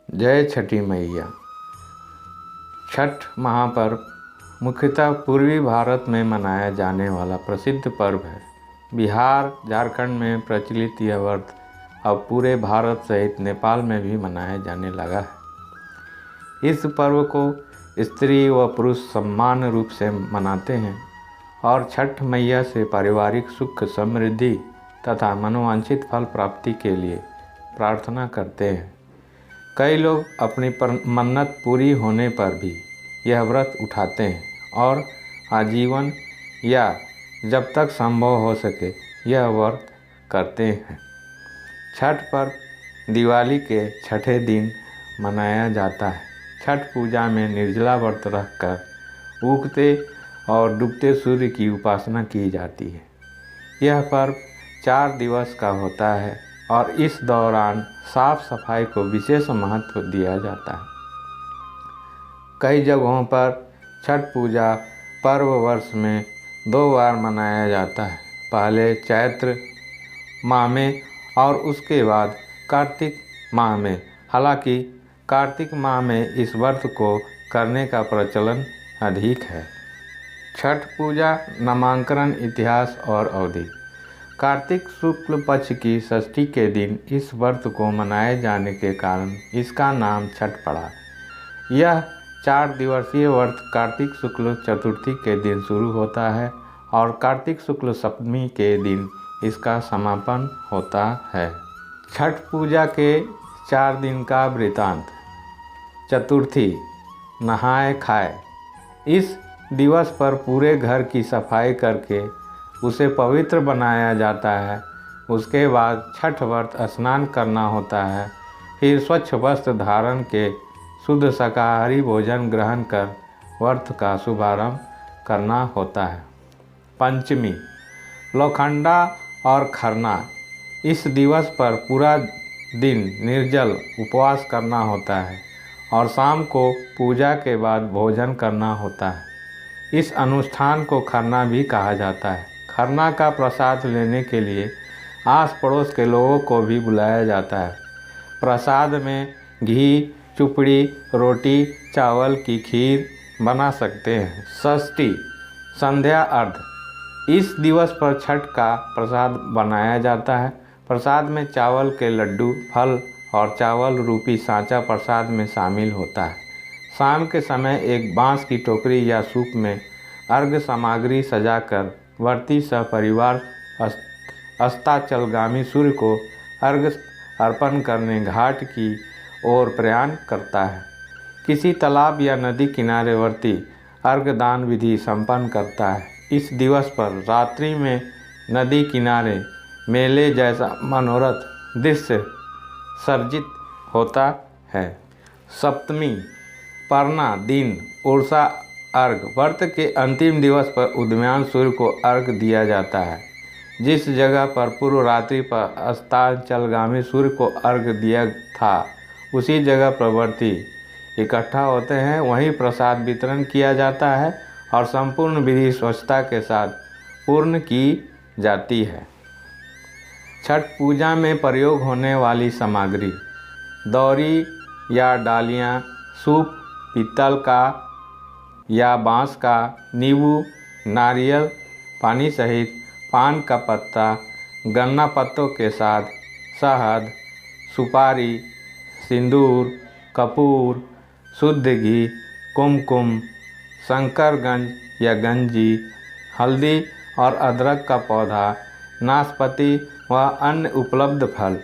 जय छठी मैया। छठ महापर्व मुख्यतः पूर्वी भारत में मनाया जाने वाला प्रसिद्ध पर्व है। बिहार, झारखंड में प्रचलित यह व्रत अब पूरे भारत सहित नेपाल में भी मनाया जाने लगा है। इस पर्व को स्त्री व पुरुष समान रूप से मनाते हैं और छठ मैया से पारिवारिक सुख, समृद्धि तथा मनोवांछित फल प्राप्ति के लिए प्रार्थना करते हैं। कई लोग अपनी मन्नत पूरी होने पर भी यह व्रत उठाते हैं और आजीवन या जब तक संभव हो सके यह व्रत करते हैं। छठ पर्व दिवाली के छठे दिन मनाया जाता है। छठ पूजा में निर्जला व्रत रखकर उगते और डूबते सूर्य की उपासना की जाती है। यह पर्व 4 दिवस का होता है और इस दौरान साफ सफाई को विशेष महत्व दिया जाता है। कई जगहों पर छठ पूजा पर्व वर्ष में 2 बार मनाया जाता है, पहले चैत्र माह में और उसके बाद कार्तिक माह में। हालांकि कार्तिक माह में इस व्रत को करने का प्रचलन अधिक है। छठ पूजा नामांकन इतिहास और अवधि। कार्तिक शुक्ल पक्ष की षष्ठी के दिन इस व्रत को मनाए जाने के कारण इसका नाम छठ पड़ा। यह 4 दिवसीय व्रत कार्तिक शुक्ल चतुर्थी के दिन शुरू होता है और कार्तिक शुक्ल सप्तमी के दिन इसका समापन होता है। छठ पूजा के 4 दिन का वृतांत। चतुर्थी, नहाए खाए। इस दिवस पर पूरे घर की सफाई करके उसे पवित्र बनाया जाता है। उसके बाद छठ व्रत स्नान करना होता है। फिर स्वच्छ वस्त्र धारण के शुद्ध शाकाहारी भोजन ग्रहण कर व्रत का शुभारंभ करना होता है। पंचमी, लोखंडा और खरना। इस दिवस पर पूरा दिन निर्जल उपवास करना होता है और शाम को पूजा के बाद भोजन करना होता है। इस अनुष्ठान को खरना भी कहा जाता है। खरना का प्रसाद लेने के लिए आस पड़ोस के लोगों को भी बुलाया जाता है। प्रसाद में घी, चुपड़ी, रोटी, चावल की खीर बना सकते हैं। षष्ठी, संध्या अर्घ। इस दिवस पर छठ का प्रसाद बनाया जाता है। प्रसाद में चावल के लड्डू, फल और चावल रूपी सांचा प्रसाद में शामिल होता है। शाम के समय एक बांस की टोकरी या सूप में अर्घ सामग्री सजाकर व्रती सपरिवार अस्ताचलगामी सूर्य को अर्घ अर्पण करने घाट की ओर प्रयाण करता है। किसी तालाब या नदी किनारे व्रती अर्घदान विधि संपन्न करता है। इस दिवस पर रात्रि में नदी किनारे मेले जैसा मनोरथ दृश्य सर्जित होता है। सप्तमी, परना दिन, उर्सा अर्घ। व्रत के अंतिम दिवस पर उदयमान सूर्य को अर्घ दिया जाता है। जिस जगह पर पूर्व रात्रि पर अस्ताचलगामी सूर्य को अर्घ दिया था उसी जगह पर व्रती इकट्ठा होते हैं। वहीं प्रसाद वितरण किया जाता है और संपूर्ण विधि स्वच्छता के साथ पूर्ण की जाती है। छठ पूजा में प्रयोग होने वाली सामग्री। दौरी या डालियाँ, सूप पीतल का या बांस का, नींबू, नारियल पानी सहित पान का पत्ता, गन्ना पत्तों के साथ शहद, सुपारी, सिंदूर, कपूर, शुद्ध घी, कुमकुम, शंकरगंज या गंजी, हल्दी और अदरक का पौधा, नाशपाती व अन्य उपलब्ध फल,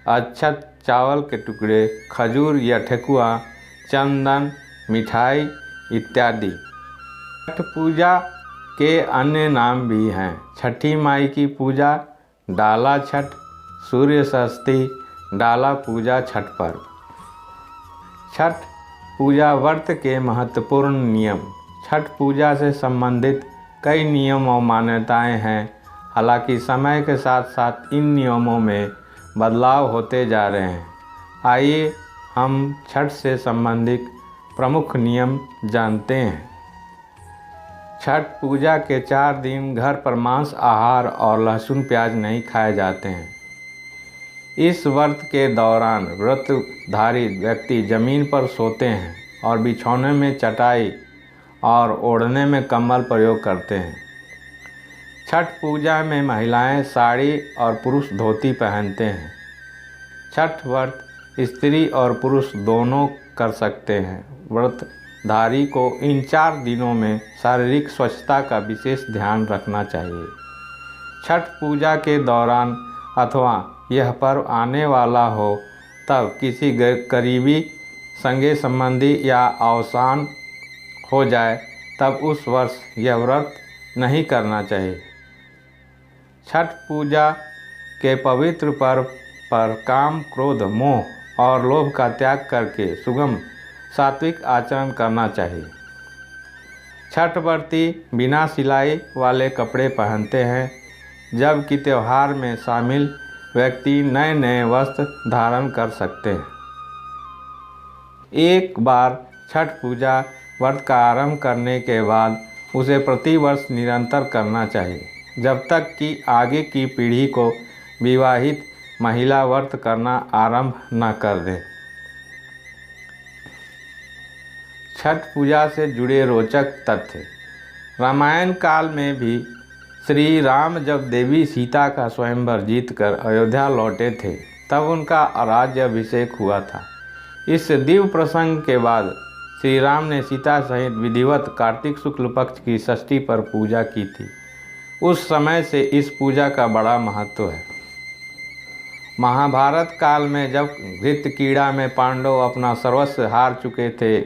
अक्षत, चावल के टुकड़े, खजूर या ठेकुआ, चंदन, मिठाई इत्यादि। छठ पूजा के अन्य नाम भी हैं। छठी माई की पूजा, डाला छठ, सूर्य षष्ठी, डाला पूजा, छठ पर्व। छठ पूजा व्रत के महत्वपूर्ण नियम। छठ पूजा से संबंधित कई नियम और मान्यताएं हैं। हालांकि समय के साथ साथ इन नियमों में बदलाव होते जा रहे हैं। आइए हम छठ से संबंधित प्रमुख नियम जानते हैं। छठ पूजा के 4 दिन घर पर मांस आहार और लहसुन प्याज नहीं खाए जाते हैं। इस व्रत के दौरान व्रतधारी व्यक्ति जमीन पर सोते हैं और बिछौने में चटाई और ओढ़ने में कंबल प्रयोग करते हैं। छठ पूजा में महिलाएं साड़ी और पुरुष धोती पहनते हैं। छठ व्रत स्त्री और पुरुष दोनों कर सकते हैं। व्रतधारी को इन 4 दिनों में शारीरिक स्वच्छता का विशेष ध्यान रखना चाहिए। छठ पूजा के दौरान अथवा यह पर्व आने वाला हो तब किसी करीबी संगे संबंधी या अवसान हो जाए तब उस वर्ष यह व्रत नहीं करना चाहिए। छठ पूजा के पवित्र पर्व पर काम, क्रोध, मोह और लोभ का त्याग करके सुगम सात्विक आचरण करना चाहिए। छठ व्रती बिना सिलाई वाले कपड़े पहनते हैं, जबकि त्यौहार में शामिल व्यक्ति नए नए वस्त्र धारण कर सकते हैं। एक बार छठ पूजा व्रत का आरंभ करने के बाद उसे प्रतिवर्ष निरंतर करना चाहिए, जब तक कि आगे की पीढ़ी को विवाहित महिला व्रत करना आरंभ न कर दे। छठ पूजा से जुड़े रोचक तथ्य। रामायण काल में भी श्री राम जब देवी सीता का स्वयंवर जीतकर अयोध्या लौटे थे तब उनका राज्याभिषेक हुआ था। इस दिव्य प्रसंग के बाद श्री राम ने सीता सहित विधिवत कार्तिक शुक्ल पक्ष की षष्ठी पर पूजा की थी। उस समय से इस पूजा का बड़ा महत्व है। महाभारत काल में जब घृतकीड़ा में पांडव अपना सर्वस्व हार चुके थे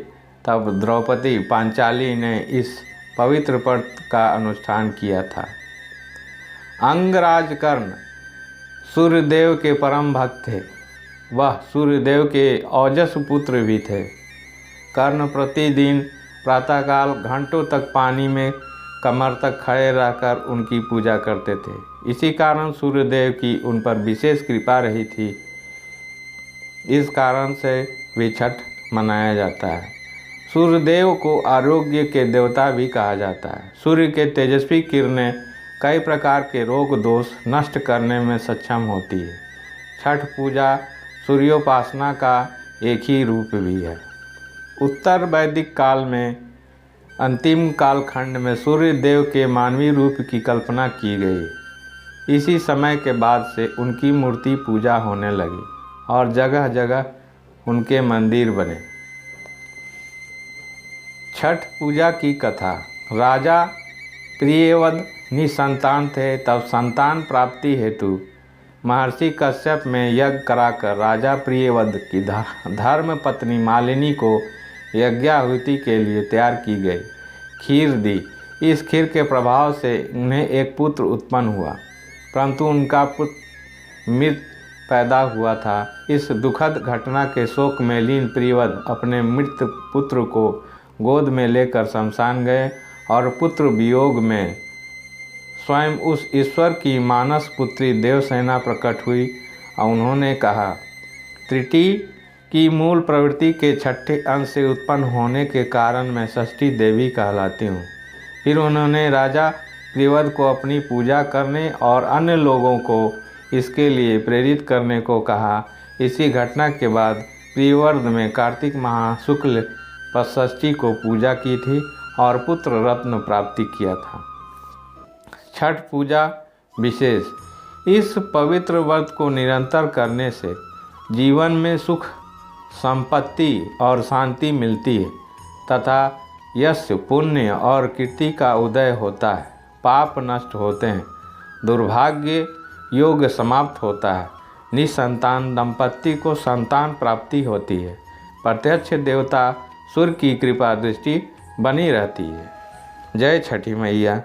तब द्रौपदी पांचाली ने इस पवित्र व्रत का अनुष्ठान किया था। अंगराज कर्ण सूर्यदेव के परम भक्त थे। वह सूर्यदेव के औजस पुत्र भी थे। कर्ण प्रतिदिन प्रातःकाल घंटों तक पानी में कमर तक खड़े रहकर उनकी पूजा करते थे। इसी कारण सूर्यदेव की उन पर विशेष कृपा रही थी। इस कारण से वे छठ मनाया जाता है। सूर्यदेव को आरोग्य के देवता भी कहा जाता है। सूर्य के तेजस्वी किरणें कई प्रकार के रोग दोष नष्ट करने में सक्षम होती है। छठ पूजा सूर्योपासना का एक ही रूप भी है। उत्तर वैदिक काल में अंतिम कालखंड में सूर्य देव के मानवीय रूप की कल्पना की गई। इसी समय के बाद से उनकी मूर्ति पूजा होने लगी और जगह जगह उनके मंदिर बने। छठ पूजा की कथा। राजा प्रियव्रत निसंतान थे, तब संतान प्राप्ति हेतु महर्षि कश्यप में यज्ञ कराकर राजा प्रियव्रत की धर्म पत्नी मालिनी को यज्ञाहुति के लिए तैयार की गई खीर दी। इस खीर के प्रभाव से उन्हें एक पुत्र उत्पन्न हुआ, परंतु उनका पुत्र मृत पैदा हुआ था। इस दुखद घटना के शोक में लीन प्रियव्रत अपने मृत पुत्र को गोद में लेकर शमशान गए और पुत्र वियोग में स्वयं उस ईश्वर की मानस पुत्री देवसेना प्रकट हुई और उन्होंने कहा, त्रिटि की मूल प्रवृत्ति के छठे अंश से उत्पन्न होने के कारण मैं षष्ठी देवी कहलाती हूँ। फिर उन्होंने राजा प्रियव्रत को अपनी पूजा करने और अन्य लोगों को इसके लिए प्रेरित करने को कहा। इसी घटना के बाद प्रियव्रत में कार्तिक माह शुक्ल षष्ठी को पूजा की थी और पुत्र रत्न प्राप्ति किया था। छठ पूजा विशेष। इस पवित्र व्रत को निरंतर करने से जीवन में सुख, संपत्ति और शांति मिलती है तथा यश, पुण्य और कीर्ति का उदय होता है। पाप नष्ट होते हैं, दुर्भाग्य योग समाप्त होता है, निसंतान दंपति को संतान प्राप्ति होती है, प्रत्यक्ष देवता सूर्य की कृपा दृष्टि बनी रहती है। जय छठी मैया।